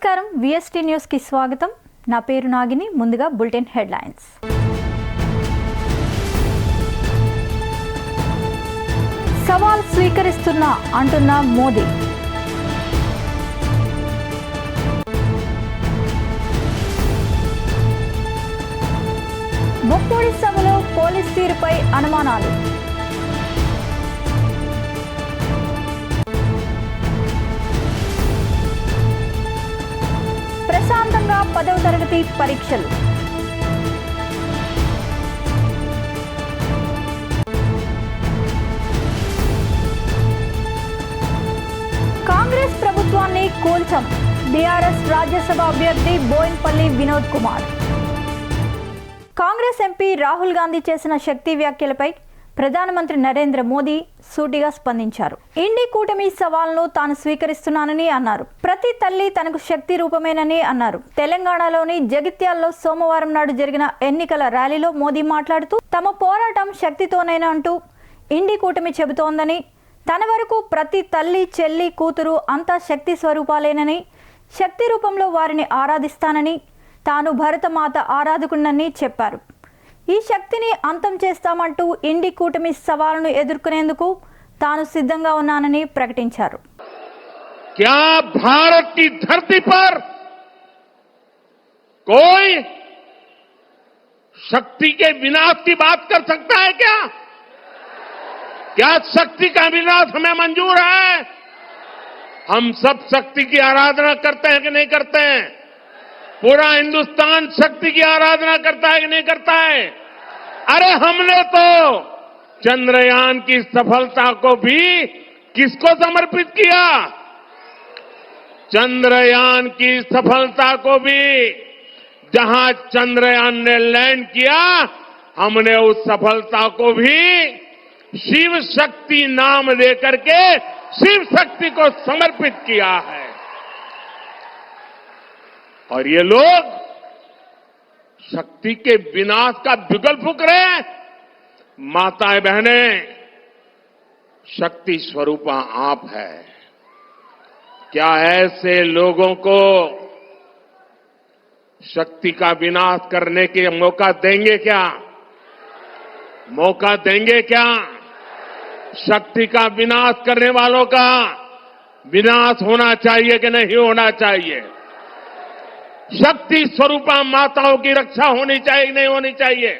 నమస్కారం VST news కి స్వాగతం. నా పేరు నాగిని. ముందుగా బులెటిన్ హెడ్లైన్స్. సవాల్ స్వీకరిస్తున్నా అంటున్న మోదీ. బొప్పొడి సభలో పోలీస్ తీరుపై అనుమానాలు. ప్రశాంతంగా 10వ తరగతి పరీక్షలు. కాంగ్రెస్ ప్రభుత్వాన్ని కూల్చం. బీఆర్ఎస్ రాజ్యసభ అభ్యర్థి బోయిన్పల్లి వినోద్ కుమార్. కాంగ్రెస్ ఎంపీ రాహుల్ గాంధీ చేసిన శక్తి వ్యాఖ్యలపై ప్రధానమంత్రి నరేంద్ర మోదీ సూటిగా స్పందించారు. ఇండి కూటమి సవాల్ను తాను స్వీకరిస్తున్నానని అన్నారు. ప్రతి తల్లి తనకు శక్తి రూపమేనని అన్నారు. తెలంగాణలోని జగిత్యాల్లో సోమవారం నాడు జరిగిన ఎన్నికల ర్యాలీలో మోదీ మాట్లాడుతూ తమ పోరాటం శక్తితోనేనా అంటూ ఇండి కూటమి చెబుతోందని, తన వరకు ప్రతి తల్లి చెల్లి కూతురు అంతా శక్తి స్వరూపాలేనని, శక్తి రూపంలో వారిని ఆరాధిస్తానని, తాను భరతమాత ఆరాధకుడినని చెప్పారు. ఈ శక్తిని అంతం చేస్తామంటూ ఇండి కూటమి సవాలును ఎదుర్కొనేందుకు తాను సిద్ధంగా ఉన్నానని ప్రకటించారు. क्या भारत की धरती पर कोई शक्ति के विनाश की बात कर सकता है क्या? क्या शक्ति का विनाश हमें मंजूर है? हम सब शक्ति की आराधना करते हैं कि नहीं करते हैं? पूरा हिंदुस्तान शक्ति की आराधना करता है कि नहीं करता है? अरे हमने तो चंद्रयान की सफलता को भी किसको समर्पित किया? चंद्रयान की सफलता को भी जहां चंद्रयान ने लैंड किया, हमने उस सफलता को भी शिव शक्ति नाम देकर के शिव शक्ति को समर्पित किया है. और ये लोग शक्ति के विनाश का बिगुल फूंक रहे हैं. माताएं बहनें, शक्ति स्वरूपा आप है. क्या ऐसे लोगों को शक्ति का विनाश करने के मौका देंगे क्या? मौका देंगे क्या? शक्ति का विनाश करने वालों का विनाश होना चाहिए कि नहीं होना चाहिए? शक्ति स्वरूपा माताओं की रक्षा होनी चाहिए कि नहीं होनी चाहिए?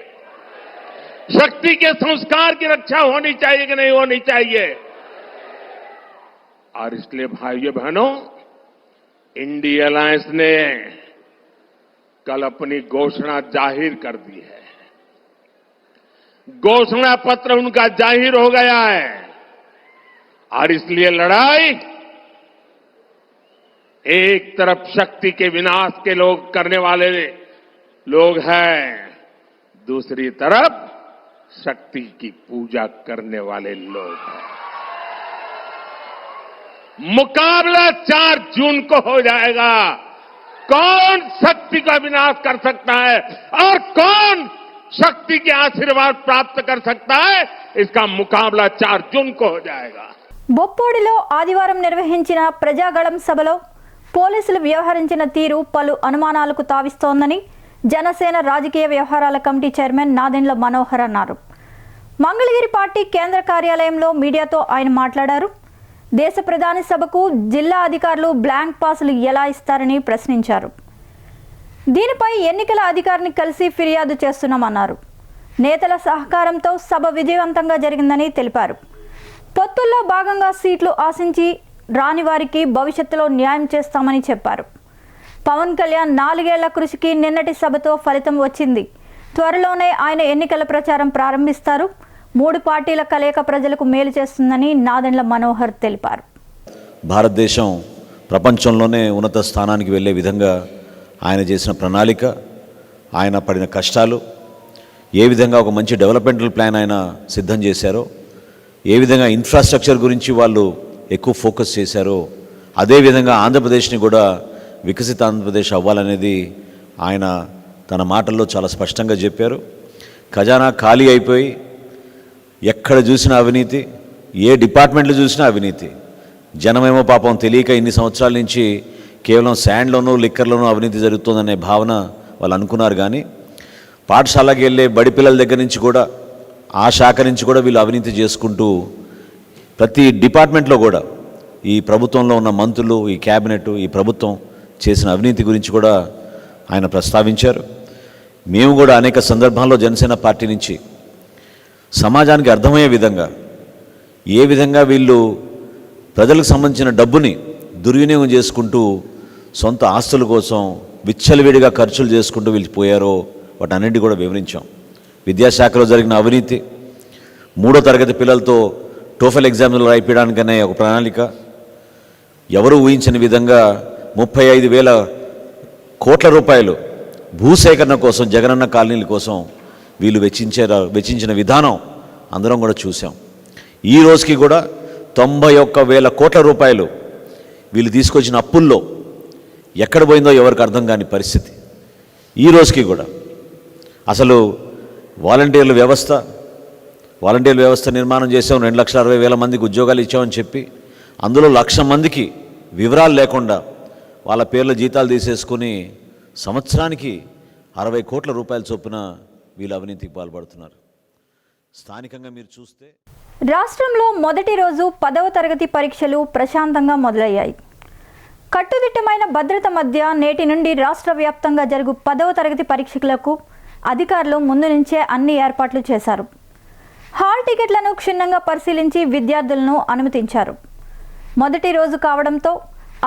शक्ति के संस्कार की रक्षा होनी चाहिए कि नहीं होनी चाहिए? और इसलिए भाइयों बहनों, इंडी अलायंस ने कल अपनी घोषणा जाहिर कर दी है. घोषणा पत्र उनका जाहिर हो गया है. और इसलिए लड़ाई एक तरफ शक्ति के विनाश के लोग करने वाले लोग हैं, दूसरी तरफ शक्ति की पूजा करने वाले लोग हैं. मुकाबला 4 जून को हो जाएगा. कौन शक्ति का विनाश कर सकता है और कौन शक्ति के आशीर्वाद प्राप्त कर सकता है, इसका मुकाबला 4 जून को हो जाएगा. బొప్పొడిలో ఆదివారం నిర్వహించిన ప్రజాగళం సభలో పోలీసులు వ్యవహరించిన తీరు పలు అనుమానాలకు తావిస్తోందని జనసేన రాజకీయ వ్యవహారాల కమిటీ చైర్మన్ నాదెండ్ల మనోహర్ అన్నారు. మంగళగిరి పార్టీ కేంద్ర కార్యాలయంలో మీడియాతో ఆయన మాట్లాడారు. దేశ ప్రధాని సభకు జిల్లా అధికారులు బ్లాంక్ పాసులు ఎలా ఇస్తారని ప్రశ్నించారు. దీనిపై ఎన్నికల అధికారిని కలిసి ఫిర్యాదు చేస్తున్నామన్నారు. నేతల సహకారంతో సభ విజయవంతంగా జరిగిందని తెలిపారు. పొత్తుల్లో భాగంగా సీట్లు ఆశించి రాని వారికి భవిష్యత్తులో న్యాయం చేస్తామని చెప్పారు. పవన్ కళ్యాణ్ 4 ఏళ్ల కృషికి నిన్నటి సభతో ఫలితం వచ్చింది. త్వరలోనే ఆయన ఎన్నికల ప్రచారం ప్రారంభిస్తారు. 3 పార్టీల కలయిక ప్రజలకు మేలు చేస్తుందని నాదెండ్ల మనోహర్ తెలిపారు. భారతదేశం ప్రపంచంలోనే ఉన్నత స్థానానికి వెళ్ళే విధంగా ఆయన చేసిన ప్రణాళిక, ఆయన పడిన కష్టాలు, ఏ విధంగా ఒక మంచి డెవలప్మెంటల్ ప్లాన్ ఆయన సిద్ధం చేశారో, ఏ విధంగా ఇన్ఫ్రాస్ట్రక్చర్ గురించి వాళ్ళు ఎక్కువ ఫోకస్ చేశారో, అదేవిధంగా ఆంధ్రప్రదేశ్ని కూడా వికసిత ఆంధ్రప్రదేశ్ అవ్వాలనేది ఆయన తన మాటల్లో చాలా స్పష్టంగా చెప్పారు. ఖజానా ఖాళీ అయిపోయి ఎక్కడ చూసినా అవినీతి, ఏ డిపార్ట్మెంట్లో చూసినా అవినీతి. జనమేమో పాపం తెలియక ఇన్ని సంవత్సరాల నుంచి కేవలం శాండ్లోనూ లిక్కర్లోనూ అవినీతి జరుగుతుందనే భావన వాళ్ళు అనుకున్నారు. కానీ పాఠశాలకి వెళ్ళే బడి పిల్లల దగ్గర నుంచి కూడా ఆ శాఖ నుంచి కూడా వీళ్ళు అవినీతి చేసుకుంటూ ప్రతి డిపార్ట్మెంట్లో కూడా ఈ ప్రభుత్వంలో ఉన్న మంత్రులు, ఈ క్యాబినెట్, ఈ ప్రభుత్వం చేసిన అవినీతి గురించి కూడా ఆయన ప్రస్తావించారు. మేము కూడా అనేక సందర్భాల్లో జనసేన పార్టీ నుంచి సమాజానికి అర్థమయ్యే విధంగా ఏ విధంగా వీళ్ళు ప్రజలకు సంబంధించిన డబ్బుని దుర్వినియోగం చేసుకుంటూ సొంత ఆస్తుల కోసం విచ్చలవిడిగా ఖర్చులు చేసుకుంటూ వీళ్ళు పోయారో వాటన్నింటి కూడా వివరించాం. విద్యాశాఖలో జరిగిన అవినీతి, 3వ తరగతి పిల్లలతో టోఫెల్ ఎగ్జామ్లు రాయిపించడానికనే ఒక ప్రణాళిక, ఎవరు ఊహించని విధంగా 35,000 కోట్ల రూపాయలు భూసేకరణ కోసం, జగనన్న కాలనీల కోసం వీళ్ళు వెచ్చించిన విధానం అందరం కూడా చూసాం. ఈ రోజుకి కూడా 91,000 కోట్ల రూపాయలు వీళ్ళు తీసుకొచ్చిన అప్పుల్లో ఎక్కడ పోయిందో ఎవరికి అర్థం కాని పరిస్థితి. ఈ రోజుకి కూడా అసలు వాలంటీర్ల వ్యవస్థ నిర్మాణం చేసాం, 2,60,000 మందికి ఉద్యోగాలు ఇచ్చామని చెప్పి అందులో 1,00,000 మందికి వివరాలు లేకుండా వాళ్ళ పేర్ల జీతాలు తీసేసుకుని సంవత్సరానికి 60 కోట్ల రూపాయల చొప్పున వీళ్ళు అవినీతికి పాల్పడుతున్నారు. స్థానికంగా మీరు చూస్తే రాష్ట్రంలో మొదటి రోజు 10వ తరగతి పరీక్షలు ప్రశాంతంగా మొదలయ్యాయి. కట్టుదిట్టమైన భద్రత మధ్య నేటి నుండి రాష్ట్ర వ్యాప్తంగా జరుగు 10వ తరగతి పరీక్షలకు అధికారులు ముందు నుంచే అన్ని ఏర్పాట్లు చేశారు. హాల్ టికెట్లను క్షుణ్ణంగా పరిశీలించి విద్యార్థులను అనుమతించారు. మొదటి రోజు కావడంతో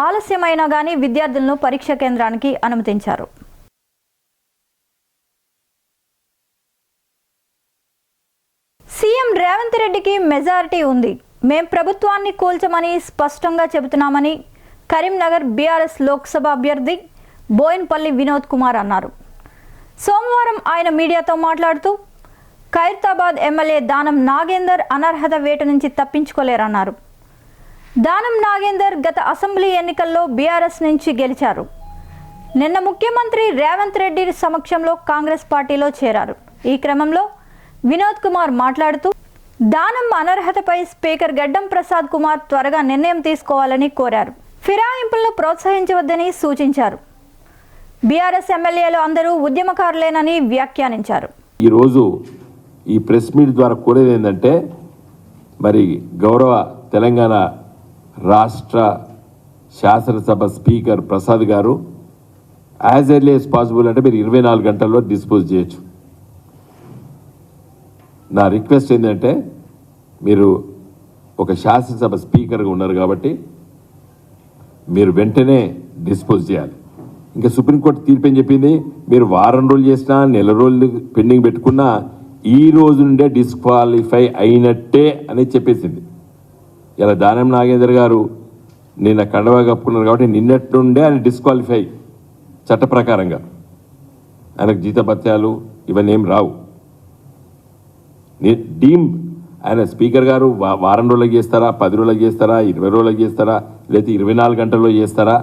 ఆలస్యమైనా కానీ విద్యార్థులను పరీక్ష కేంద్రానికి అనుమతించారు. సీఎం రేవంత్ రెడ్డికి మెజారిటీ ఉంది, మేం ప్రభుత్వాన్ని కూల్చమని స్పష్టంగా చెబుతున్నామని కరీంనగర్ బీఆర్ఎస్ లోక్సభ అభ్యర్థి బోయిన్పల్లి వినోద్ కుమార్ అన్నారు. సోమవారం ఆయన మీడియాతో మాట్లాడుతూ ఖైరతాబాద్ ఎమ్మెల్యే దానం నాగేందర్ అనర్హత వేట నుంచి తప్పించుకోలేరన్నారు. దానం నాగేందర్ గత అసెంబ్లీ ఎన్నికల్లో బీఆర్ఎస్ నుంచి గెలిచారు. నిన్న ముఖ్యమంత్రి రేవంత్ రెడ్డి సమక్షంలో కాంగ్రెస్ పార్టీలో చేరారు. ఈ క్రమంలో వినోద్ కుమార్ మాట్లాడుతూ దానం అనర్హతపై స్పీకర్ గడ్డం ప్రసాద్ కుమార్ త్వరగా నిర్ణయం తీసుకోవాలని కోరారు. ఫిరాయింపులను ప్రోత్సహించవద్దని సూచించారు. బీఆర్ఎస్ ఎమ్మెల్యేలు అందరూ ఉద్యమకారులేనని వ్యాఖ్యానించారు. ఈరోజు ఈ ప్రెస్ మీట్ ద్వారా కోరేది ఏంటంటే, మరి గౌరవ తెలంగాణ రాష్ట్ర శాసనసభ స్పీకర్ ప్రసాద్ గారు యాజ్ ఎర్లీ యాజ్ పాసిబుల్ అంటే మీరు 24 గంటల్లో డిస్పోజ్ చేయొచ్చు. నా రిక్వెస్ట్ ఏంటంటే, మీరు ఒక శాసనసభ స్పీకర్గా ఉన్నారు కాబట్టి మీరు వెంటనే డిస్పోజ్ చేయాలి. ఇంకా సుప్రీంకోర్టు తీర్పు ఏం చెప్పింది, మీరు వారం రోజులు చేసినా నెల రోజులు పెండింగ్ పెట్టుకున్నా ఈ రోజు నుండే డిస్క్వాలిఫై అయినట్టే అని చెప్పేసింది. ఇలా దానం నాగేందర్ గారు నిన్న కండవా కప్పుకున్నారు కాబట్టి నిన్నటి నుండే ఆయన డిస్క్వాలిఫై చట్ట ప్రకారంగా. ఆయనకు జీతభత్యాలు ఇవన్నీ ఏం రావు. డీమ్ ఆయన స్పీకర్ గారు వారం రోజులకు చేస్తారా, 10 రోజులకు చేస్తారా, 20 రోజులకు చేస్తారా, లేదా 24 గంటల్లో చేస్తారా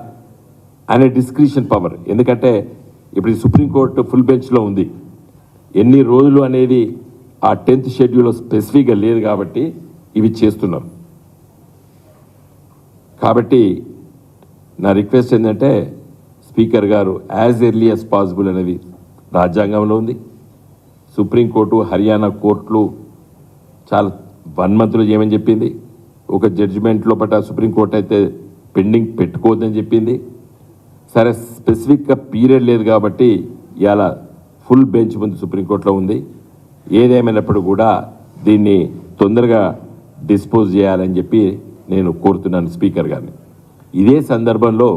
అనే డిస్క్రిషన్ పవర్. ఎందుకంటే ఇప్పుడు సుప్రీంకోర్టు ఫుల్ బెంచ్లో ఉంది. ఎన్ని రోజులు అనేది ఆ 10th షెడ్యూల్లో స్పెసిఫిక్గా లేదు కాబట్టి ఇవి చేస్తున్నారు. కాబట్టి నా రిక్వెస్ట్ ఏంటంటే, స్పీకర్ గారు యాజ్ ఎర్లీ యాజ్ పాసిబుల్ అనేది రాజ్యాంగంలో ఉంది. సుప్రీంకోర్టు, హర్యానా కోర్టులు చాలా 1 మంత్లో చేయమని చెప్పింది. ఒక జడ్జిమెంట్లో పట్ల సుప్రీంకోర్టు అయితే పెండింగ్ పెట్టుకోవద్దని చెప్పింది. సరే, స్పెసిఫిక్గా పీరియడ్ లేదు కాబట్టి ఇవాళ ఫుల్ బెంచ్ ముందు సుప్రీంకోర్టులో ఉంది. ఏదేమైనప్పుడు కూడా దీన్ని తొందరగా డిస్పోజ్ చేయాలని చెప్పి నేను కోరుతున్నాను స్పీకర్ గారిని. ఇదే సందర్భంలో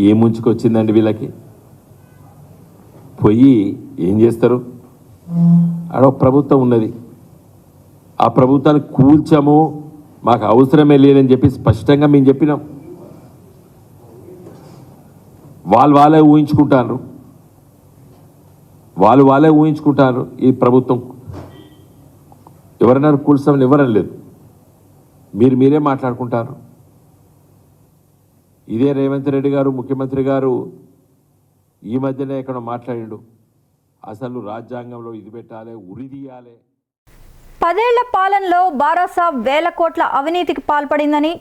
ఏ ముంచుకొచ్చిందండి వీళ్ళకి, పోయి ఏం చేస్తారు? ఆడ ప్రభుత్వం ఉన్నది, ఆ ప్రభుత్వాన్ని కూల్చము, మాకు అవసరమే లేదని చెప్పి స్పష్టంగా మేము చెప్పినాం. వాళ్ళే ఊహించుకుంటారు, వాళ్ళే ఊహించుకుంటారు. ఈ ప్రభుత్వం ఎవరైనా కూల్చామని ఎవరని లేదు, మీరే మాట్లాడుకుంటారు. ఇదే రేవంత్ రెడ్డి గారు ముఖ్యమంత్రి గారు ఈ మధ్యనే ఇక్కడ మాట్లాడిండు, అసలు రాజ్యాంగంలో ఇది పెట్టాలి, ఉరి తీయాలి. 10 ఏళ్ల పాలనలో బారాసా వేల కోట్ల అవినీతికి పాల్పడిందని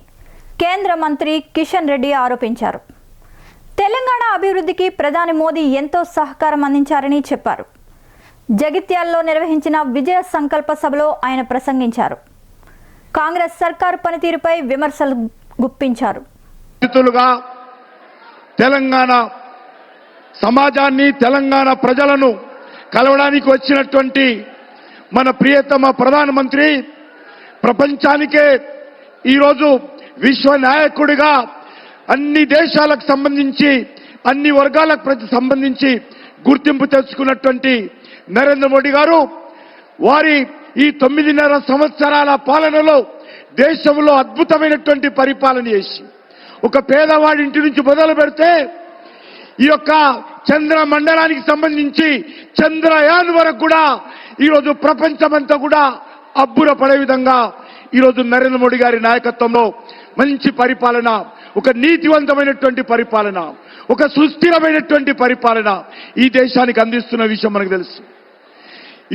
కేంద్ర మంత్రి కిషన్ రెడ్డి ఆరోపించారు. తెలంగాణ అభివృద్ధికి ప్రధాని మోదీ ఎంతో సహకారం అందించారని చెప్పారు. జగిత్యాలలో నిర్వహించిన విజయ సంకల్ప సభలో ఆయన ప్రసంగించారు. కాంగ్రెస్ సర్కారు పనితీరుపై విమర్శలు గుప్పించారు. తెలంగాణ సమాజాన్ని, తెలంగాణ ప్రజలను కలవడానికి వచ్చినటువంటి మన ప్రియతమ ప్రధానమంత్రి ప్రపంచానికే ఈరోజు విశ్వ నాయకుడిగా అన్ని దేశాలకు సంబంధించి, అన్ని వర్గాలకు సంబంధించి గుర్తింపు తెచ్చుకున్నటువంటి నరేంద్ర మోడీ గారు వారి ఈ 9.5 సంవత్సరాల పాలనలో దేశంలో అద్భుతమైనటువంటి పరిపాలన చేసి ఒక పేదవాడి ఇంటి నుంచి మొదలు పెడితే ఈ యొక్క చంద్ర మండలానికి సంబంధించి చంద్రయాన్ వరకు కూడా ఈరోజు ప్రపంచమంతా కూడా అబ్బురపడే విధంగా ఈరోజు నరేంద్ర మోడీ గారి నాయకత్వంలో మంచి పరిపాలన, ఒక నీతివంతమైనటువంటి పరిపాలన, ఒక సుస్థిరమైనటువంటి పరిపాలన ఈ దేశానికి అందిస్తున్న విషయం మనకు తెలుసు.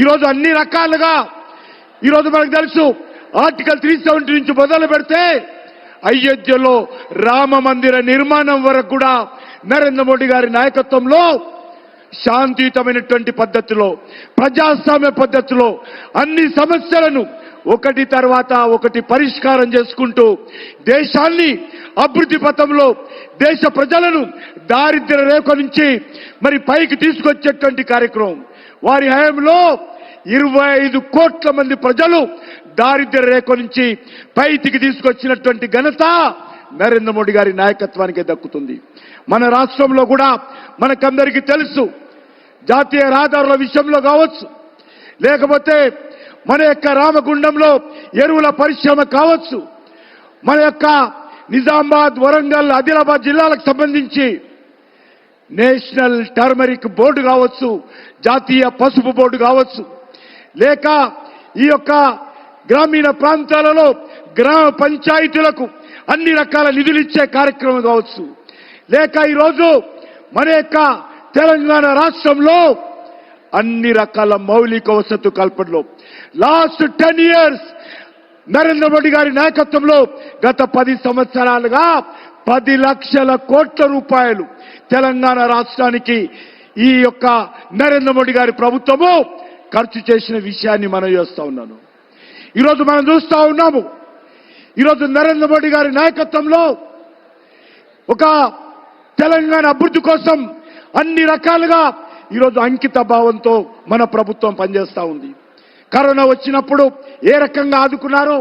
ఈరోజు అన్ని రకాలుగా ఈరోజు మనకు తెలుసు. ఆర్టికల్ 370 నుంచి మొదలు పెడితే అయోధ్యలో రామ మందిర నిర్మాణం వరకు కూడా నరేంద్ర మోడీ గారి నాయకత్వంలో శాంతియుతమైనటువంటి పద్ధతిలో, ప్రజాస్వామ్య పద్ధతిలో అన్ని సమస్యలను ఒకటి తర్వాత ఒకటి పరిష్కారం చేసుకుంటూ దేశాన్ని అభివృద్ధి పథంలో, దేశ ప్రజలను దారిద్ర్య రేఖ నుంచి మరి పైకి తీసుకొచ్చేటువంటి కార్యక్రమం. వారి హయాంలో 25 కోట్ల మంది ప్రజలు దారిద్ర్య రేఖ నుంచి పైకి తీసుకొచ్చినటువంటి ఘనత నరేంద్ర మోడీ గారి నాయకత్వానికి దక్కుతుంది. మన రాష్ట్రంలో కూడా మనకందరికీ తెలుసు, జాతీయ రహదారుల విషయంలో కావచ్చు, లేకపోతే మన యొక్క రామగుండంలో ఎరువుల పరిశ్రమ కావచ్చు, మన యొక్క నిజామాబాద్, వరంగల్, ఆదిలాబాద్ జిల్లాలకు సంబంధించి నేషనల్ టర్మరిక్ బోర్డు కావచ్చు, జాతీయ పసుపు బోర్డు కావచ్చు, లేక ఈ యొక్క గ్రామీణ ప్రాంతాలలో గ్రామ పంచాయతీలకు అన్ని రకాల నిధులు ఇచ్చే కార్యక్రమం కావచ్చు, లేక ఈరోజు మన యొక్క తెలంగాణ రాష్ట్రంలో అన్ని రకాల మౌలిక వసతు కల్పనలో లాస్ట్ 10 ఇయర్స్ నరేంద్ర మోడీ గారి నాయకత్వంలో గత 10 సంవత్సరాలుగా 10 లక్షల కోట్ల రూపాయలు తెలంగాణ రాష్ట్రానికి ఈ యొక్క నరేంద్ర మోడీ గారి ప్రభుత్వము ఖర్చు చేసిన విషయాన్ని మనం చేస్తా ఉన్నాను. ఈరోజు మనం చూస్తా ఉన్నాము. ఈరోజు నరేంద్ర మోడీ గారి నాయకత్వంలో ఒక తెలంగాణ అభివృద్ధి కోసం అన్ని రకాలుగా ఈరోజు అంకిత భావంతో మన ప్రభుత్వం పనిచేస్తా ఉంది. కరోనా వచ్చినప్పుడు ఏ రకంగా ఆదుకున్నారో,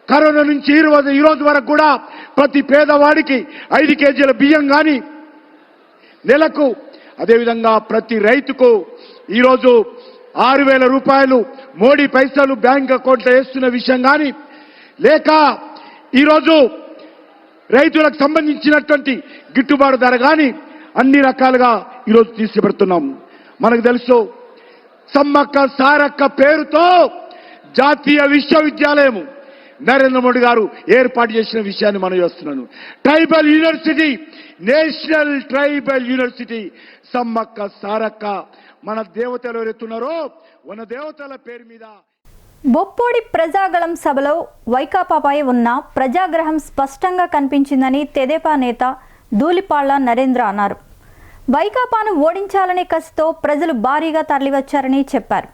కరోనా నుంచి ఈ రోజు వరకు కూడా ప్రతి పేదవాడికి 5 కేజీల బియ్యం కానీ నెలకు, అదేవిధంగా ప్రతి రైతుకు ఈరోజు 6,000 రూపాయలు మోడీ పైసలు బ్యాంక్ అకౌంట్లో వేస్తున్న విషయం కానీ, లేక ఈరోజు రైతులకు సంబంధించినటువంటి గిట్టుబాటు ధర కానీ అన్ని రకాలుగా ఈరోజు తీసుకుపెడుతున్నాం. మనకు తెలుసు, సమ్మక్క సారక్క పేరుతో జాతీయ విశ్వవిద్యాలయం నరేంద్ర మోడీ గారు ఏర్పాటు చేసిన విషయాన్ని మనం చేస్తున్నాను. Tribal university, national tribal university Sammakka Sarakka మన దేవతలు ఎవరెత్తున్నారో మన దేవతల పేరు మీద. బొప్పోడి ప్రజాగళం సభలో వైకాపాపై ఉన్న ప్రజాగ్రహం స్పష్టంగా కనిపించిందని తెదేపా నేత ధూళిపాళ్ల నరేంద్ర అన్నారు. వైకాపాను ఓడించాలనే కసితో ప్రజలు భారీగా తరలివచ్చారని చెప్పారు.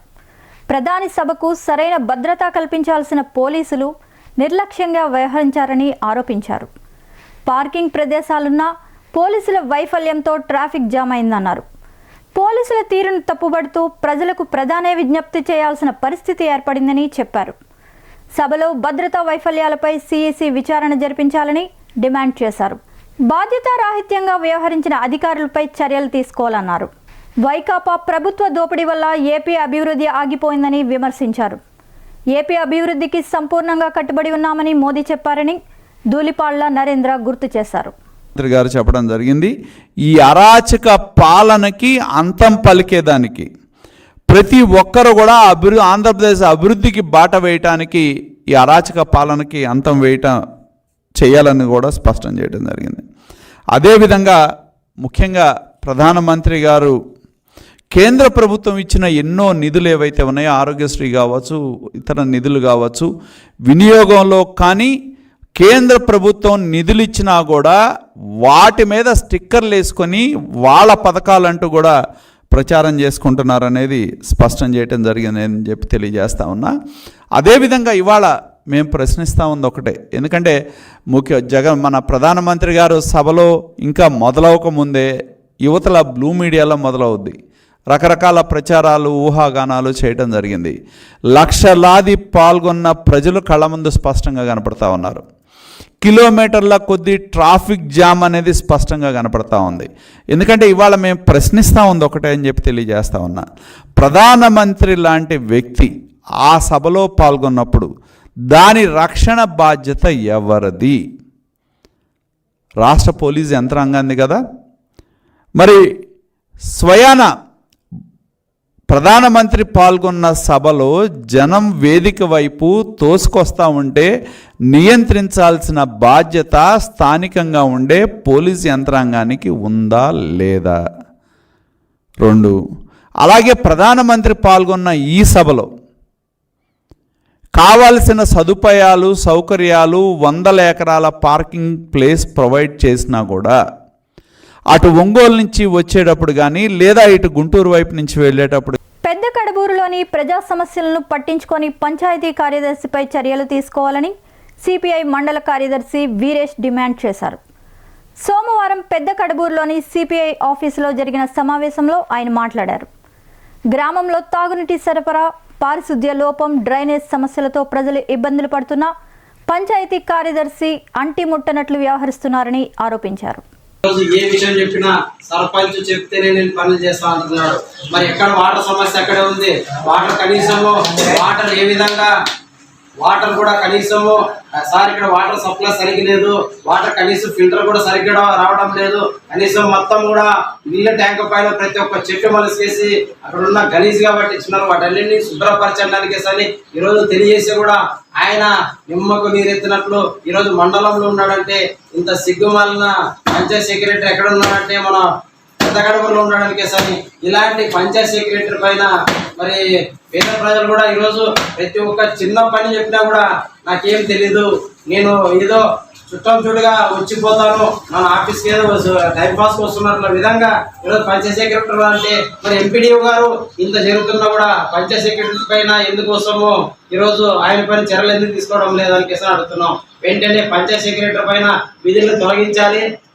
ప్రధాని సభకు సరైన భద్రత కల్పించాల్సిన పోలీసులు నిర్లక్ష్యంగా వ్యవహరించారని ఆరోపించారు. పార్కింగ్ ప్రదేశాలున్న పోలీసుల వైఫల్యంతో ట్రాఫిక్ జామ్ అయిందన్నారు. పోలీసుల తీరును తప్పుబడుతూ ప్రజలకు ప్రధానే విజ్ఞప్తి చేయాల్సిన పరిస్థితి ఏర్పడిందని చెప్పారు. సభలో భద్రతా వైఫల్యాలపై సిఈసి విచారణ జరిపించాలని డిమాండ్ చేశారు. బాధ్యతారాహిత్యంగా వ్యవహరించిన అధికారులపై చర్యలు తీసుకోవాలన్నారు. వైకాపా ప్రభుత్వ దోపిడీ వల్ల ఏపీ అభివృద్ధి ఆగిపోయిందని విమర్శించారు. ఏపీ అభివృద్ధికి సంపూర్ణంగా కట్టుబడి ఉన్నామని మోదీ చెప్పారని ధూళిపాళ్ల నరేంద్ర గుర్తు చేశారు. మంత్రి గారు చెప్పడం జరిగింది, ఈ అరాచక పాలనకి అంతం పలికేదానికి ప్రతి ఒక్కరు కూడా ఆంధ్రప్రదేశ్ అభివృద్ధికి బాట వేయటానికి, ఈ అరాచక పాలనకి అంతం చేయాలని కూడా స్పష్టం చేయడం జరిగింది. అదేవిధంగా ముఖ్యంగా ప్రధానమంత్రి గారు కేంద్ర ప్రభుత్వం ఇచ్చిన ఎన్నో నిధులు ఏవైతే ఉన్నాయో, ఆరోగ్యశ్రీ కావచ్చు, ఇతర నిధులు కావచ్చు, వినియోగంలో కానీ కేంద్ర ప్రభుత్వం నిధులు ఇచ్చినా కూడా వాటి మీద స్టిక్కర్లు వేసుకొని వాళ్ళ పథకాలంటూ కూడా ప్రచారం చేసుకుంటున్నారనేది స్పష్టం చేయటం జరిగింది అని చెప్పి తెలియజేస్తా ఉన్నా. అదేవిధంగా ఇవాళ మేము ప్రశ్నిస్తూ ఉంది ఒకటే, ఎందుకంటే మన ప్రధానమంత్రి గారు సభలో ఇంకా మొదలవకముందే యువతల బ్లూ మీడియాలో మొదలవుద్ది, రకరకాల ప్రచారాలు ఊహాగానాలు చేయటం జరిగింది. లక్షలాది పాల్గొన్న ప్రజలు కళ్ళ ముందు స్పష్టంగా కనపడతా ఉన్నారు. కిలోమీటర్ల కొద్దీ ట్రాఫిక్ జామ్ అనేది స్పష్టంగా కనపడతా ఉంది. ఎందుకంటే ఇవాళ మేము ప్రశ్నిస్తూ ఉంది ఒకటే అని చెప్పి తెలియజేస్తా ఉన్నా. ప్రధానమంత్రి లాంటి వ్యక్తి ఆ సభలో పాల్గొన్నప్పుడు దాని రక్షణ బాధ్యత ఎవరిది? రాష్ట్ర పోలీసు యంత్రాంగాన్ని కదా. మరి స్వయాన ప్రధానమంత్రి పాల్గొన్న సభలో జనం వేదిక వైపు తోసుకొస్తూ ఉంటే నియంత్రించాల్సిన బాధ్యత స్థానికంగా ఉండే పోలీసు యంత్రాంగానికి ఉందా లేదా? 2, అలాగే ప్రధానమంత్రి పాల్గొన్న ఈ సభలో కావాల్సిన సదుపాయాలు సౌకర్యాలు 100 ఎకరాల పార్కింగ్ ప్లేస్ ప్రొవైడ్ చేసినా కూడా అటు ఒంగోలు నుంచి వచ్చేటప్పుడు కానీ లేదా ఇటు గుంటూరు వైపు నుంచి వెళ్ళేటప్పుడు పెద్ద కడబూరులోని ప్రజా సమస్యలను పట్టించుకొని పంచాయతీ కార్యదర్శిపై చర్యలు తీసుకోవాలని సిపిఐ మండల కార్యదర్శి వీరేష్ డిమాండ్ చేశారు. సోమవారం పెద్ద కడబూరులోని సిపిఐ ఆఫీసులో జరిగిన సమావేశంలో ఆయన మాట్లాడారు. గ్రామంలో తాగునీటి సరఫరా, పారిశుద్ధ్య లోపం, డ్రైనేజ్ సమస్యలతో ప్రజలు ఇబ్బందులు పడుతున్నా పంచాయతీ కార్యదర్శి అంటిముట్టనట్లు వ్యవహరిస్తున్నారని ఆరోపించారు. రోజు ఏ విషయం చెప్పినా సర్పంచ్ చెప్తేనే నేను పనులు చేస్తా అంటున్నాడు. మరి ఎక్కడ వాటర్ సమస్య అక్కడే ఉంది. వాటర్ ఏ విధంగా వాటర్ కూడా కనీసము సార్ ఇక్కడ వాటర్ సప్లై సరిగ్గా లేదు, వాటర్ కనీసం ఫిల్టర్ కూడా సరిగ్గా రావడం లేదు, కనీసం మొత్తం కూడా నీళ్ళ ట్యాంక్ పైన ప్రతి ఒక్క చెట్టు మలిసేసి అక్కడ ఉన్న గలీజ్గా పట్టించున్నారు. వాటన్నింటినీ శుభ్రపరచడానికి సరి ఈరోజు తెలియజేసి కూడా ఆయన నిమ్మకు నీరెత్తినట్లు ఈరోజు మండలంలో ఉన్నాడంటే, ఇంత సిగ్గుమాలిన పంచాయత్ సెక్రటరీ ఎక్కడ ఉన్నాడంటే మన పెద్దగడపలో ఉండడానికి సరి. ఇలాంటి పంచాయత్ సెక్రటరీ పైన మరి పేద ప్రజలు కూడా ఈరోజు ప్రతి ఒక్క చిన్న పని చెప్పినా కూడా నాకేం తెలీదు, నేను ఏదో చుట్టంచుడుగా వచ్చిపోతాను, మన ఆఫీస్కి ఏదో టైం పాస్కి వస్తున్నట్ల విధంగా ఈరోజు పంచాయత్ సెక్రటరీ అంటే మరి ఎంపీడీఓ గారు ఇంత జరుగుతున్నా కూడా పంచాయత్ సెక్రటరీ పైన ఎందుకోసమో ఈరోజు ఆయన పైన చర్యలు ఎందుకు తీసుకోవడం లేదని కేసు అడుగుతున్నాం. వెంటనే పంచాయత్ సెక్రటరీ పైన విధులను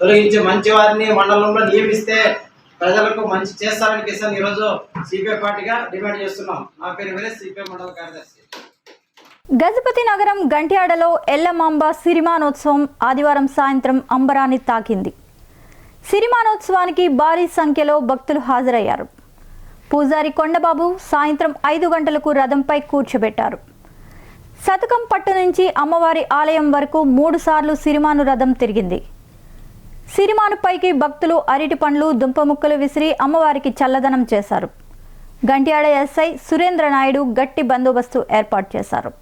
తొలగించి మంచి వారిని మండలంలో నియమిస్తే ప్రజలకు మంచి చేస్తారని కేసు ఈరోజు సిపిఐ పార్టీగా డిమాండ్ చేస్తున్నాం. నా పేరు వీరేష్, సిపిఐ మండల కార్యదర్శి. గజపతి నగరం గంట్యాడలో ఎల్లమాంబ సిరిమానోత్సవం ఆదివారం సాయంత్రం అంబరాన్ని తాకింది. సిరిమానోత్సవానికి భారీ సంఖ్యలో భక్తులు హాజరయ్యారు. పూజారి కొండబాబు సాయంత్రం 5 గంటలకు రథంపై కూర్చోబెట్టారు. శతకం పట్టు నుంచి అమ్మవారి ఆలయం వరకు 3 సార్లు సిరిమాను రథం తిరిగింది. సిరిమానుపైకి భక్తులు అరటి పండ్లు, దుంప ముక్కలు విసిరి అమ్మవారికి చల్లదనం చేశారు. గంట్యాడ ఎస్ఐ సురేంద్ర నాయుడు గట్టి బందోబస్తు ఏర్పాటు చేశారు.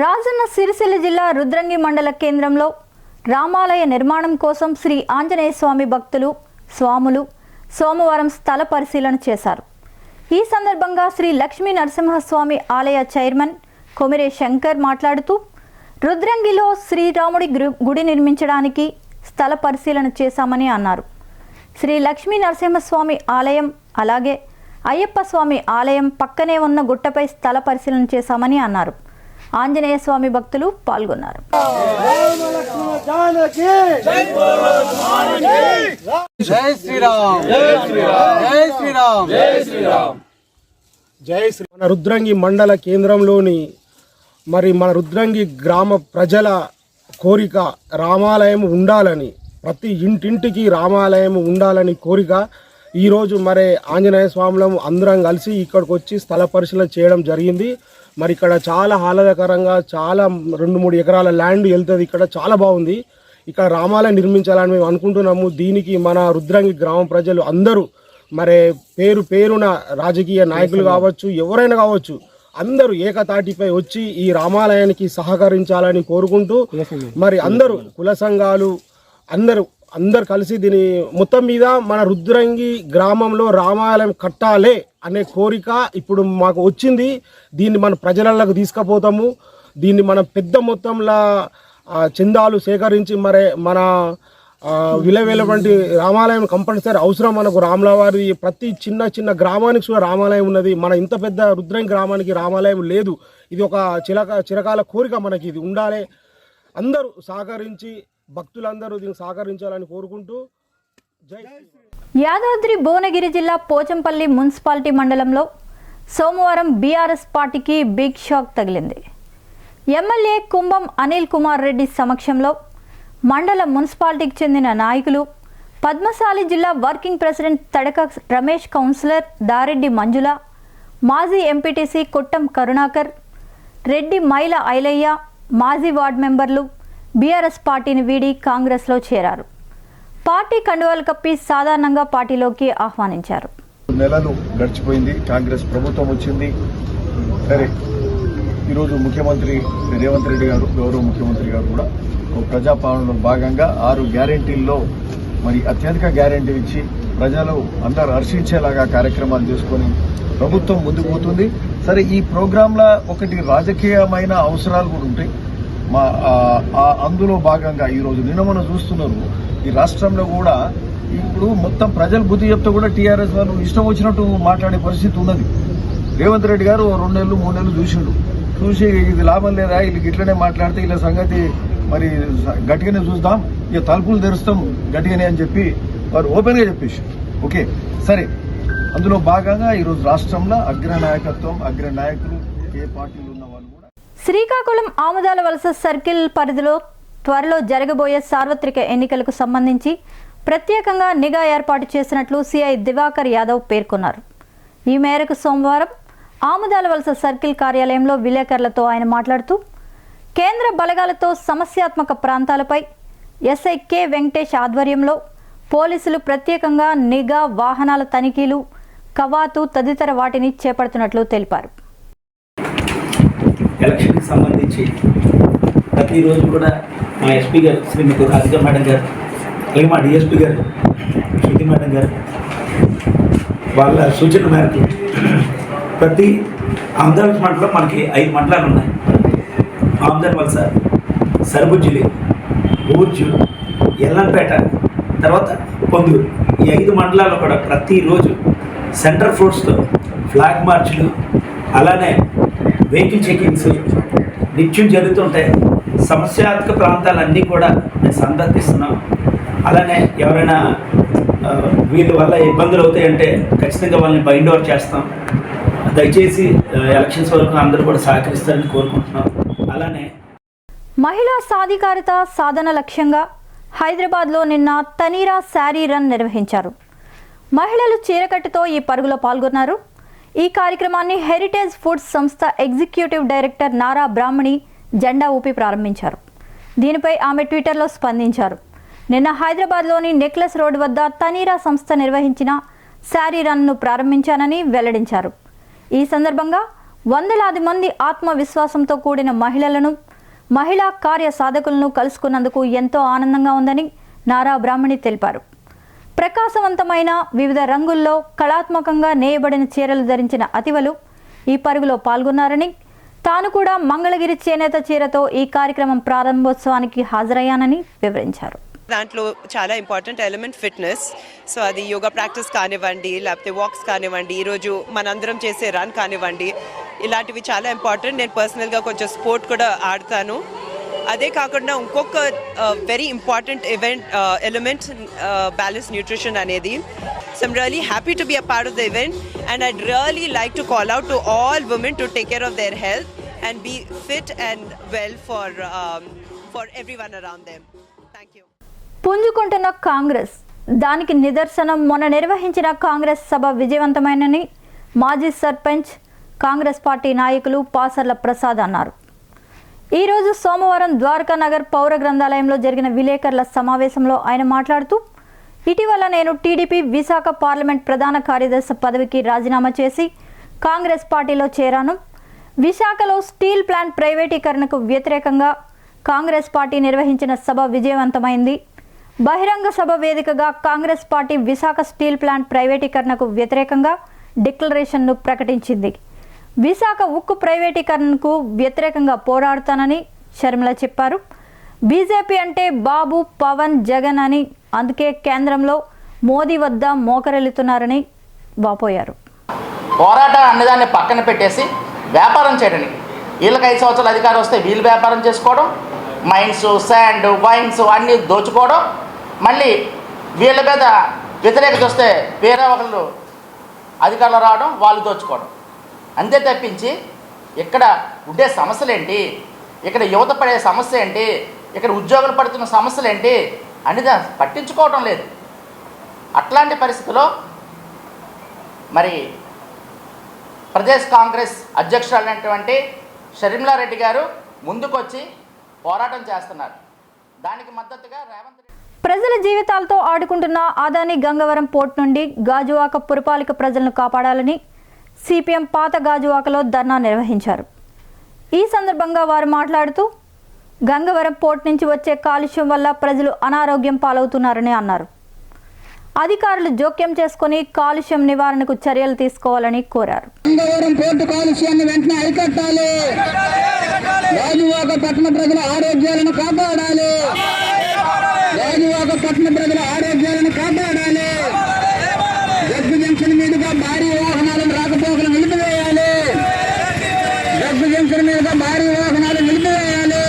రాజన్న సిరిసిల్ల జిల్లా రుద్రంగి మండల కేంద్రంలో రామాలయ నిర్మాణం కోసం శ్రీ ఆంజనేయ స్వామి భక్తులు స్వాములు సోమవారం స్థల పరిశీలన చేశారు. ఈ సందర్భంగా శ్రీ లక్ష్మీ నరసింహస్వామి ఆలయ చైర్మన్ కొమిరే శంకర్ మాట్లాడుతూ రుద్రంగిలో శ్రీరాముడి గుడి నిర్మించడానికి స్థల పరిశీలన చేశామని అన్నారు. శ్రీ లక్ష్మీ నరసింహస్వామి ఆలయం అలాగే అయ్యప్ప స్వామి ఆలయం పక్కనే ఉన్న గుట్టపై స్థల పరిశీలన చేశామని అన్నారు. ఆంజనేయ స్వామి భక్తులు పాల్గొన్నారు. జై శ్రీరామ్, జై శ్రీరామ్, జై శ్రీరామ్, జై శ్రీరామ్, జై శ్రీ. మన రుద్రంగి మండల కేంద్రంలోని మన రుద్రంగి గ్రామ ప్రజల కోరిక రామాలయం ఉండాలని, ప్రతి ఇంటింటికి రామాలయం ఉండాలని కోరిక. ఈరోజు ఆంజనేయ స్వాములం అందరం కలిసి ఇక్కడికి వచ్చి స్థల పరిశీలన చేయడం జరిగింది. ఇక్కడ చాలా ఆహ్లాదకరంగా చాలా 2-3 ఎకరాల ల్యాండ్ వెళ్తుంది. ఇక్కడ చాలా బాగుంది. ఇక్కడ రామాలయం నిర్మించాలని మేము అనుకుంటున్నాము. దీనికి మన రుద్రంగి గ్రామ ప్రజలు అందరూ పేరున రాజకీయ నాయకులు కావచ్చు, ఎవరైనా కావచ్చు, అందరూ ఏకతాటిపై వచ్చి ఈ రామాలయానికి సహకరించాలని కోరుకుంటూ అందరూ కుల సంఘాలు అందరు కలిసి దీని మొత్తం మీద మన రుద్రంగి గ్రామంలో రామాలయం కట్టాలే అనే కోరిక ఇప్పుడు మాకు వచ్చింది. దీన్ని మన ప్రజలకు తీసుకుపోతాము. దీన్ని మనం పెద్ద మొత్తంలో చందాలు సేకరించి మన విలువైనటువంటి రామాలయం కంపల్సరీ అవసరం. మనకు రాములవారి ప్రతి చిన్న గ్రామానికి కూడా రామాలయం ఉన్నది. మన ఇంత పెద్ద రుద్రంగి గ్రామానికి రామాలయం లేదు. ఇది ఒక చిరకాల కోరిక, మనకి ఇది ఉండాలి. అందరూ సహకరించి భక్తులందరూ దీన్ని సహకరించాలని కోరుకుంటూ జై. యాదాద్రి భువనగిరి జిల్లా పోచంపల్లి మున్సిపాలిటీ మండలంలో సోమవారం బీఆర్ఎస్ పార్టీకి బిగ్ షాక్ తగిలింది. ఎమ్మెల్యే కుంభం అనిల్ కుమార్ రెడ్డి సమక్షంలో మండల మున్సిపాలిటీకి చెందిన నాయకులు, పద్మశాలి జిల్లా వర్కింగ్ ప్రెసిడెంట్ తడక రమేష్, కౌన్సిలర్ దారెడ్డి మంజుల, మాజీ ఎంపీటీసీ కొట్టం కరుణాకర్ రెడ్డి, మైల ఐలయ్య, మాజీ వార్డు మెంబర్లు బీఆర్ఎస్ పార్టీని వీడి కాంగ్రెస్లో చేరారు. పార్టీ కండువాలు కప్పి సాధారణంగా పార్టీలోకి ఆహ్వానించారు. నెలలు గడిచిపోయింది, కాంగ్రెస్ ప్రభుత్వం వచ్చింది. సరే, ఈరోజు ముఖ్యమంత్రి రేవంత్ రెడ్డి గారు, గౌరవ ముఖ్యమంత్రి గారు కూడా ప్రజాపాలనలో భాగంగా 6 గ్యారెంటీల్లో అత్యధిక గ్యారెంటీ ఇచ్చి ప్రజలు అందరూ హర్షించేలాగా కార్యక్రమాలు చేసుకొని ప్రభుత్వం ముందుకు పోతుంది. సరే, ఈ ప్రోగ్రాంలో ఒకటి రాజకీయమైన అవసరాలు కూడా ఉంటాయి. అందులో భాగంగా ఈరోజు నిన్న మనం చూస్తున్నారు, ఈ రాష్ట్రంలో కూడా ఇప్పుడు మొత్తం ప్రజలు బుద్ధి చెప్తే కూడా టీఆర్ఎస్ వాళ్ళు ఇష్టం వచ్చినట్టు మాట్లాడే పరిస్థితి ఉన్నది. రేవంత్ రెడ్డి గారు 2 నెలలు 3 నెలలు చూసి ఇది లాభం లేదా, వీళ్ళకి ఇట్లనే మాట్లాడితే ఇలా సంగతి గట్టిగానే చూద్దాం, ఇక తలుపులు తెరుస్తాం గట్టిగానే అని చెప్పి వారు ఓపెన్గా చెప్పేసి ఓకే. సరే, అందులో భాగంగా ఈరోజు రాష్ట్రంలో అగ్రనాయకత్వం, అగ్రనాయకులు ఏ పార్టీలు ఉన్న వాళ్ళు కూడా శ్రీకాకుళం ఆముదాల వలస సర్కిల్ పరిధిలో త్వరలో జరగబోయే సార్వత్రిక ఎన్నికలకు సంబంధించి ప్రత్యేకంగా నిఘా ఏర్పాటు చేసినట్లు సిఐ దివాకర్ యాదవ్ పేర్కొన్నారు. ఈ మేరకు సోమవారం ఆముదాల వలస సర్కిల్ కార్యాలయంలో విలేకరులతో ఆయన మాట్లాడుతూ కేంద్ర బలగాలతో సమస్యాత్మక ప్రాంతాలపై ఎస్ఐ కె వెంకటేష్ ఆధ్వర్యంలో పోలీసులు ప్రత్యేకంగా నిఘా, వాహనాల తనిఖీలు, కవాతు తదితర వాటిని చేపడుతున్నట్లు తెలిపారు. ఎలక్షన్కి సంబంధించి ప్రతిరోజు కూడా మా ఎస్పీ గారు శ్రీమతి రాధిక మేడం గారు, అలాగే మా డిఎస్పీ గారు శృతి మేడం గారు వాళ్ళ సూచన మేరకు ప్రతి ఆంధ్రప్రదేశ్ మండలంలో మనకి 5 మండలాలు ఉన్నాయి. ఆంధ్ర వలస, సర్బుజ్జిలి, ఊర్జు, ఎల్లంపేట, తర్వాత పొందూరు, ఈ 5 మండలాల్లో కూడా ప్రతిరోజు సెంటర్ ఫోర్స్తో ఫ్లాగ్ మార్చ్లు, అలానే వెహికల్ చెకింగ్స్ నిత్యం జరుగుతుంటాయి. సమస్యాత్మక ప్రాంతాలన్నీ కూడా మేము సందర్శిస్తున్నాం. అలానే ఎవరైనా వీళ్ళ వల్ల ఇబ్బందులు అవుతాయంటే ఖచ్చితంగా వాళ్ళని బైండ్ ఓవర్ చేస్తాం. దయచేసి ఎలక్షన్స్ వరకు అందరూ కూడా సహకరిస్తారని కోరుకుంటున్నాం. అలానే మహిళా సాధికారత సాధన లక్ష్యంగా హైదరాబాద్లో నిన్న తనీరా శారీ రన్ నిర్వహించారు. మహిళలు చీరకట్టుతో ఈ పరుగులో పాల్గొన్నారు. ఈ కార్యక్రమాన్ని హెరిటేజ్ ఫుడ్స్ సంస్థ ఎగ్జిక్యూటివ్ డైరెక్టర్ నారా బ్రాహ్మణి జెండా ఊపి ప్రారంభించారు. దీనిపై ఆమె ట్విట్టర్లో స్పందించారు. నిన్న హైదరాబాద్లోని నెక్లెస్ రోడ్ వద్ద తనీరా సంస్థ నిర్వహించిన శారీ రన్ను ప్రారంభించానని వెల్లడించారు. ఈ సందర్భంగా వందలాది మంది ఆత్మవిశ్వాసంతో కూడిన మహిళలను, మహిళా కార్య సాధకులను కలుసుకున్నందుకు ఎంతో ఆనందంగా ఉందని నారా బ్రాహ్మణి తెలిపారు. ప్రకాశవంతమైన వివిధ రంగుల్లో కళాత్మకంగా నేయబడిన చీరలు ధరించిన అతివలు ఈ పరుగులో పాల్గొన్నారని, తాను కూడా మంగళగిరి చేనేత చీరతో ఈ కార్యక్రమం ప్రారంభోత్సవానికి హాజరయ్యానని వివరించారు. దాంట్లో చాలా ఇంపార్టెంట్ ఎలిమెంట్ ఫిట్నెస్. సో అది యోగా ప్రాక్టీస్ కానివ్వండి, లేకపోతే వాక్స్ కానివ్వండి, ఈరోజు మనందరం చేసే రన్ కానివ్వండి, ఇలాంటివి చాలా ఇంపార్టెంట్. నేను పర్సనల్గా కొంచెం స్పోర్ట్ కూడా ఆడతాను. అదే కాకుండా ఇంకొక very important element balance nutrition అనేది. So I'm really happy to be a part of the event and I'd really like to call out to all women to take care of their health and be fit and well for everyone around them. Thank you. పుంజుకుంటున్న కాంగ్రెస్, దానికి నిదర్శనం మొన్న నిర్వహించిన కాంగ్రెస్ సభ విజయవంతమైనని మాజీ sarpanch, Congress party నాయకులు పాసర్ల ప్రసాద్ అన్నారు. ఈరోజు సోమవారం ద్వారకా నగర్ పౌర గ్రంథాలయంలో జరిగిన విలేకరుల సమావేశంలో ఆయన మాట్లాడుతూ, ఇటీవల నేను టీడీపీ విశాఖ పార్లమెంట్ ప్రధాన కార్యదర్శి పదవికి రాజీనామా చేసి కాంగ్రెస్ పార్టీలో చేరాను. విశాఖలో స్టీల్ ప్లాంట్ ప్రైవేటీకరణకు వ్యతిరేకంగా కాంగ్రెస్ పార్టీ నిర్వహించిన సభ విజయవంతమైంది. బహిరంగ సభ వేదికగా Congress party Visakha steel plant ప్రైవేటీకరణకు వ్యతిరేకంగా డిక్లరేషన్ను ప్రకటించింది. విశాఖ ఉక్కు ప్రైవేటీకరణకు వ్యతిరేకంగా పోరాడుతానని షర్మిల చెప్పారు. బీజేపీ అంటే బాబు, పవన్, జగన్ అని, అందుకే కేంద్రంలో మోదీ వద్ద మోకరెళ్తున్నారని వాపోయారు. పోరాటం అన్నదాన్ని పక్కన పెట్టేసి వ్యాపారం చేయడానికి, వీళ్ళకి 5 సంవత్సరాలు అధికారం వస్తే వీళ్ళు వ్యాపారం చేసుకోవడం, మైన్స్, శాండ్, వైన్స్ అన్నీ దోచుకోవడం, మళ్ళీ వీళ్ళ మీద వ్యతిరేకత వస్తే వేరే ఒకళ్ళు అధికారంలో రావడం, వాళ్ళు దోచుకోవడం. అంతే తప్పించి ఇక్కడ ఉండే సమస్యలు ఏంటి, ఇక్కడ యువత పడే సమస్య ఏంటి, ఇక్కడ ఉద్యోగులు పడుతున్న సమస్యలు ఏంటి అనేది పట్టించుకోవడం లేదు. అట్లాంటి పరిస్థితిలో మరి ప్రదేశ్ కాంగ్రెస్ అధ్యక్షురాలైనటువంటి షర్మిలారెడ్డి గారు ముందుకొచ్చి పోరాటం చేస్తున్నారు. దానికి మద్దతుగా రేవంత్ రెడ్డి. ప్రజల జీవితాలతో ఆడుకుంటున్న అదాని గంగవరం పోర్ట్ నుండి గాజువాక పురపాలిక ప్రజలను కాపాడాలని సిపిఎం పాత గాజువాకలో ధర్నా నిర్వహించారు. ఈ సందర్భంగా వారు మాట్లాడుతూ, గంగవరం పోర్ట్ నుంచి వచ్చే కాలుష్యం వల్ల ప్రజలు అనారోగ్యం పాలవుతున్నారని అన్నారు. అధికారులు జోక్యం చేసుకుని కాలుష్యం నివారణకు చర్యలు తీసుకోవాలని కోరారు. గంగవరం పోర్టు కాలుష్యాన్ని వెంటనే అరికట్టాలి. గాజువాక పట్టణ ప్రజల ఆరోగ్యాలను కాపాడాలి. గాజువాక పట్టణ ప్రజల ఆరోగ్యాలను కాపాడాలి. జగ్గు జంక్షన్ మీదుగా భారీ వాహనాలను రాకపోకలు నిలిపివేయాలి. జగ్గు జంక్షన్ మీదుగా భారీ వాహనాలు నిలిపివేయాలి.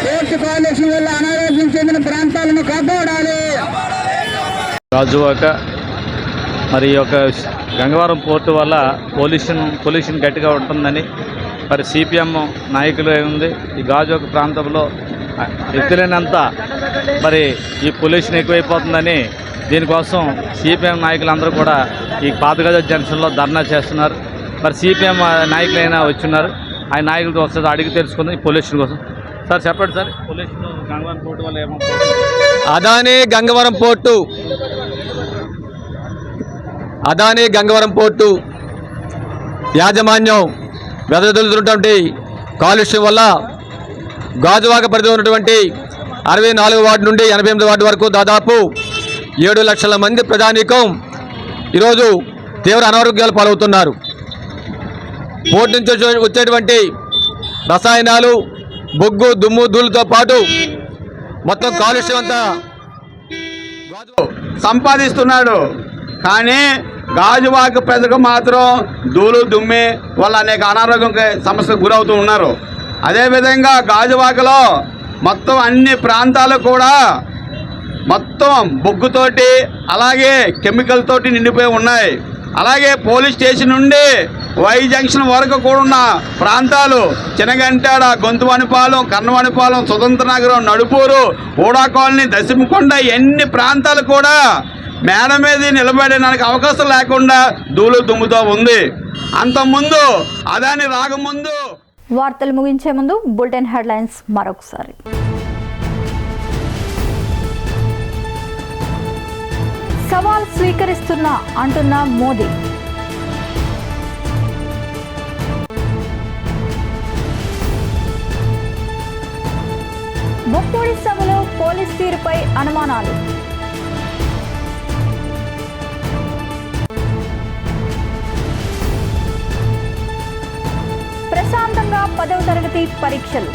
పోర్టు కాలుష్యం వల్ల అనారోగ్యం చెందిన ప్రాంతాలను కాపాడాలి. గాజువాక మరి ఒక గంగవరం పోర్టు వల్ల పొల్యూషన్ గట్టిగా ఉంటుందని మరి సిపిఎం నాయకులు ఉంది. ఈ గాజువాక ప్రాంతంలో ఎత్తులేనంత మరి ఈ పొల్యూషన్ ఎక్కువైపోతుందని దీనికోసం సిపిఎం నాయకులందరూ కూడా ఈ పాతగజ జంక్షన్లో ధర్నా చేస్తున్నారు. మరి సిపిఎం నాయకులైనా వచ్చున్నారు. ఆయన నాయకులతో వస్తుంది అడిగి తెలుసుకుంది ఈ పొల్యూషన్ కోసం. సార్ చెప్పండి సార్, పొల్యూషన్ గంగవరం పోర్టు వల్ల ఏమవుతుంది? అదాని గంగవరం పోర్టు యాజమాన్యం వెదజల్లుతున్నటువంటి కాలుష్యం వల్ల గాజువాక పరిధిలో ఉన్నటువంటి 64 వార్డు నుండి 88 వార్డు వరకు దాదాపు 7 లక్షల మంది ప్రజానీకం ఈరోజు తీవ్ర అనారోగ్యాలు పాలవుతున్నారు. పోర్టు నుంచి వచ్చేటువంటి రసాయనాలు, బొగ్గు, దుమ్ము, ధూళితో పాటు మొత్తం కాలుష్యం అంతా సంపాదిస్తున్నాడు. కానీ గాజువాక ప్రజలకు మాత్రం ధూళి, దుమ్మి వల్ల అనేక అనారోగ్య సమస్యలకు గురవుతూ ఉన్నారు. అదేవిధంగా గాజువాకలో మొత్తం అన్ని ప్రాంతాలు కూడా మొత్తం బొగ్గుతోటి అలాగే కెమికల్ తోటి నిండిపోయి ఉన్నాయి. అలాగే పోలీస్ స్టేషన్ నుండి వై జంక్షన్ వరకు కూడా ఉన్న ప్రాంతాలు చినగంటాడ, గొంతువానిపాలెం, కన్నవానిపాలెం, స్వతంత్ర నగరం, నడుపూరు, ఊడా కాలనీ, దశమకొండ ఎన్ని ప్రాంతాలు కూడా మేడ మీద నిలబడడానికి అవకాశం లేకుండా ధూళి దుమ్ముతో ఉంది. అంతకుముందు అదాని రాకముందు. వార్తలు ముగించే ముందు బులెటిన్ హెడ్లైన్స్ మరొకసారి. సవాల్ స్వీకరిస్తున్నా అంటున్న మోదీ. ముప్పూడి సభలో పోలీస్ తీరుపై అనుమానాలు. ప్రశాంతంగా 10వ తరగతి పరీక్షలు.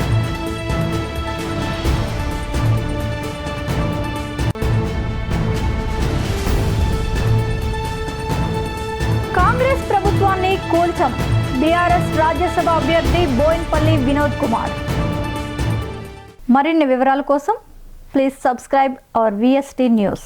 కాంగ్రెస్ ప్రభుత్వాన్ని కూల్చం బీఆర్ఎస్ రాజ్యసభ అభ్యర్థి బోయిన్పల్లి వినోద్ కుమార్. మరిన్ని వివరాల కోసం please subscribe our VST news.